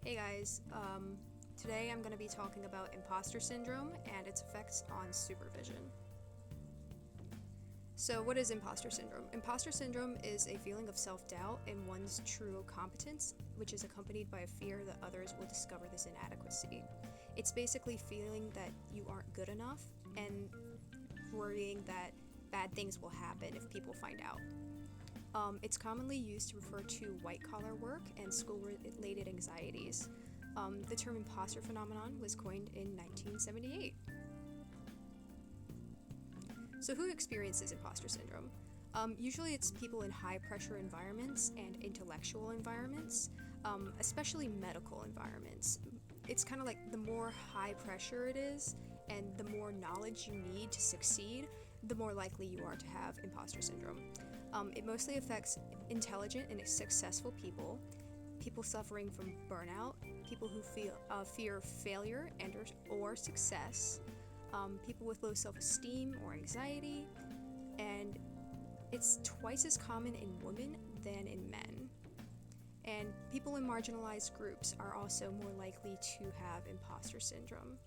Hey guys, today I'm going to be talking about imposter syndrome and its effects on supervision. So, what is imposter syndrome? Imposter syndrome is a feeling of self doubt in one's true competence, which is accompanied by a fear that others will discover this inadequacy. It's basically feeling that you aren't good enough and worrying that bad things will happen if people find out. It's commonly used to refer to white-collar work and school-related anxieties. The term imposter phenomenon was coined in 1978. So who experiences imposter syndrome? Usually it's people in high-pressure environments and intellectual environments, especially medical environments. It's kind of like the more high pressure it is and the more knowledge you need to succeed, the more likely you are to have imposter syndrome. It mostly affects intelligent and successful people, people suffering from burnout, people who fear failure or success, people with low self-esteem or anxiety, and it's twice as common in women than in men. And people in marginalized groups are also more likely to have imposter syndrome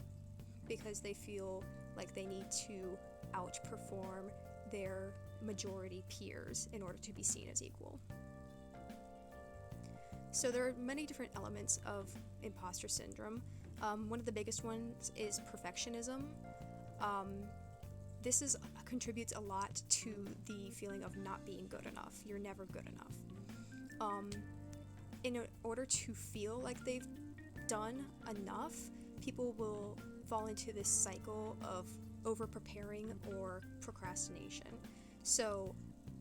because they feel like they need to outperform their majority peers in order to be seen as equal. So there are many different elements of imposter syndrome. One of the biggest ones is perfectionism. This contributes a lot to the feeling of not being good enough. You're never good enough. In order to feel like they've done enough, people will fall into this cycle of over-preparing or procrastination. So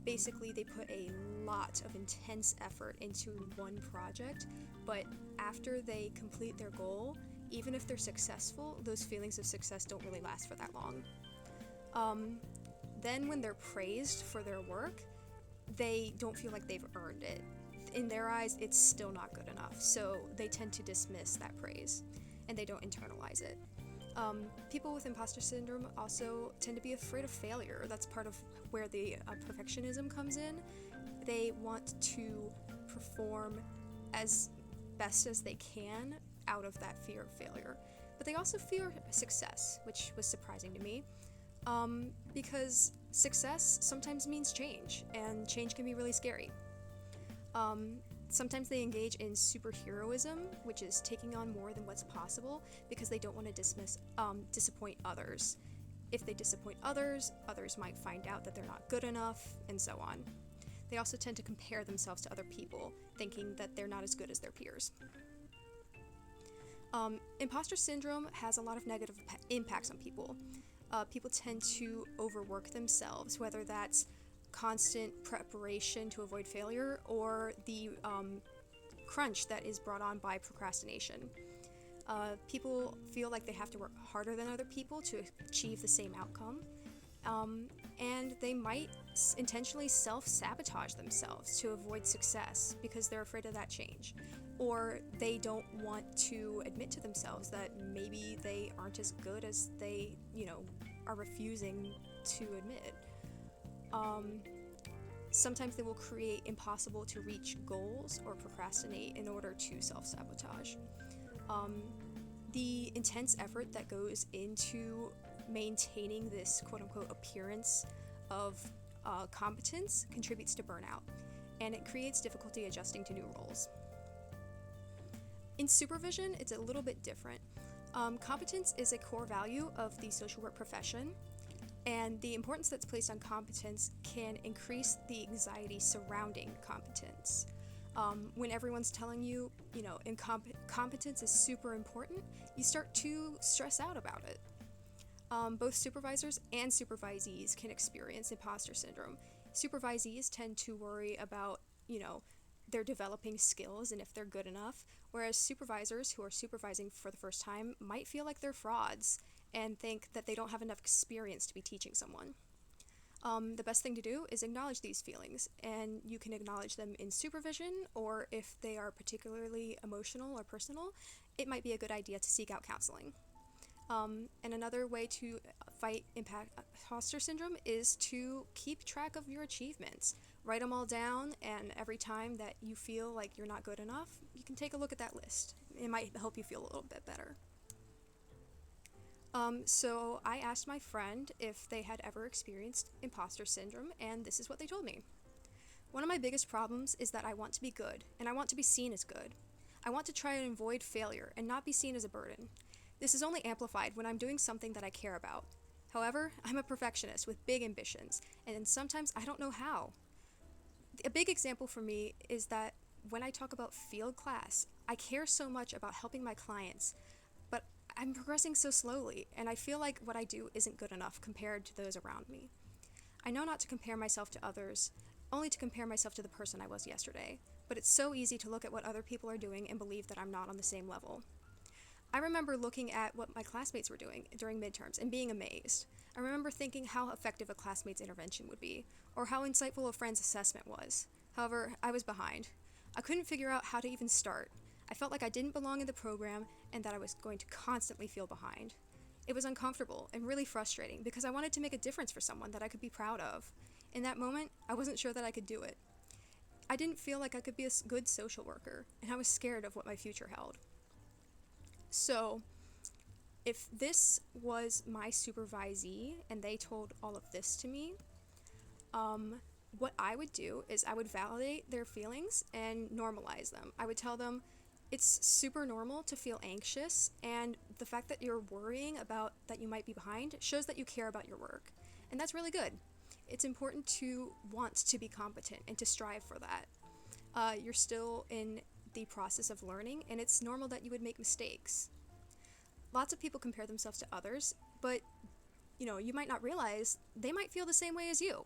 basically they put a lot of intense effort into one project, but after they complete their goal, even if they're successful, those feelings of success don't really last for that long. Then when they're praised for their work, they don't feel like they've earned it. In their eyes, it's still not good enough, so they tend to dismiss that praise and they don't internalize it. People with imposter syndrome also tend to be afraid of failure. That's part of where the perfectionism comes in. They want to perform as best as they can out of that fear of failure. But they also fear success, which was surprising to me, because success sometimes means change, and change can be really scary. Sometimes they engage in superheroism, which is taking on more than what's possible because they don't want to disappoint others. If they disappoint others, others might find out that they're not good enough, and so on. They also tend to compare themselves to other people, thinking that they're not as good as their peers. Imposter syndrome has a lot of negative impacts on people. People tend to overwork themselves, whether that's constant preparation to avoid failure or the crunch that is brought on by procrastination. People feel like they have to work harder than other people to achieve the same outcome, and they might intentionally self-sabotage themselves to avoid success because they're afraid of that change, or they don't want to admit to themselves that maybe they aren't as good as they, are refusing to admit. Sometimes they will create impossible to reach goals or procrastinate in order to self-sabotage. The intense effort that goes into maintaining this quote-unquote appearance of competence contributes to burnout, and it creates difficulty adjusting to new roles. In supervision, it's a little bit different. Competence is a core value of the social work profession, and the importance that's placed on competence can increase the anxiety surrounding competence. When everyone's telling you, competence is super important, you start to stress out about it. Both supervisors and supervisees can experience imposter syndrome. Supervisees tend to worry about, their developing skills and if they're good enough, whereas supervisors who are supervising for the first time might feel like they're frauds and think that they don't have enough experience to be teaching someone. The best thing to do is acknowledge these feelings, and you can acknowledge them in supervision, or if they are particularly emotional or personal, it might be a good idea to seek out counseling. And another way to fight imposter syndrome is to keep track of your achievements. Write them all down, and every time that you feel like you're not good enough, you can take a look at that list. it might help you feel a little bit better. So I asked my friend if they had ever experienced imposter syndrome, and this is what they told me. One of my biggest problems is that I want to be good, and I want to be seen as good. I want to try and avoid failure and not be seen as a burden. This is only amplified when I'm doing something that I care about. However, I'm a perfectionist with big ambitions, and sometimes I don't know how. A big example for me is that when I talk about field class, I care so much about helping my clients, but I'm progressing so slowly, and I feel like what I do isn't good enough compared to those around me. I know not to compare myself to others, only to compare myself to the person I was yesterday, but it's so easy to look at what other people are doing and believe that I'm not on the same level. I remember looking at what my classmates were doing during midterms and being amazed. I remember thinking how effective a classmate's intervention would be, or how insightful a friend's assessment was. However, I was behind. I couldn't figure out how to even start. I felt like I didn't belong in the program and that I was going to constantly feel behind. It was uncomfortable and really frustrating because I wanted to make a difference for someone that I could be proud of. In that moment, I wasn't sure that I could do it. I didn't feel like I could be a good social worker, and I was scared of what my future held. So, if this was my supervisee and they told all of this to me, what I would do is I would validate their feelings and normalize them. I would tell them it's super normal to feel anxious, and the fact that you're worrying about that you might be behind shows that you care about your work, and that's really good. It's important to want to be competent and to strive for that. You're still in the process of learning, and it's normal that you would make mistakes. Lots of people compare themselves to others, but you might not realize they might feel the same way as you.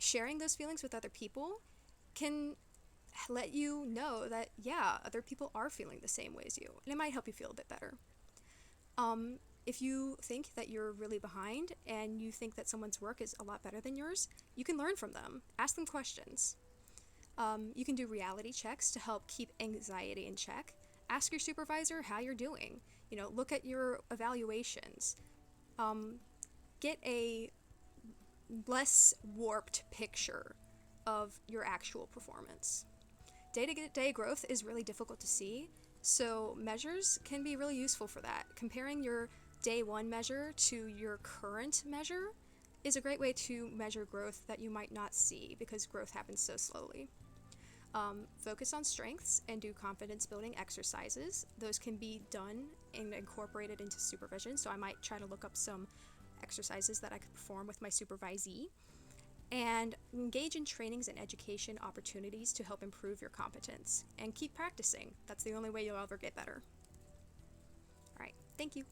Sharing those feelings with other people can let you know that, yeah, other people are feeling the same way as you, and it might help you feel a bit better. If you think that you're really behind and you think that someone's work is a lot better than yours, you can learn from them. Ask them questions. You can do reality checks to help keep anxiety in check. Ask your supervisor how you're doing. Look at your evaluations. Get a less warped picture of your actual performance. Day-to-day growth is really difficult to see, so measures can be really useful for that. Comparing your day one measure to your current measure is a great way to measure growth that you might not see because growth happens so slowly. Focus on strengths and do confidence building exercises. Those can be done and incorporated into supervision, so I might try to look up some exercises that I could perform with my supervisee. And engage in trainings and education opportunities to help improve your competence. And keep practicing. That's the only way you'll ever get better. All right, thank you.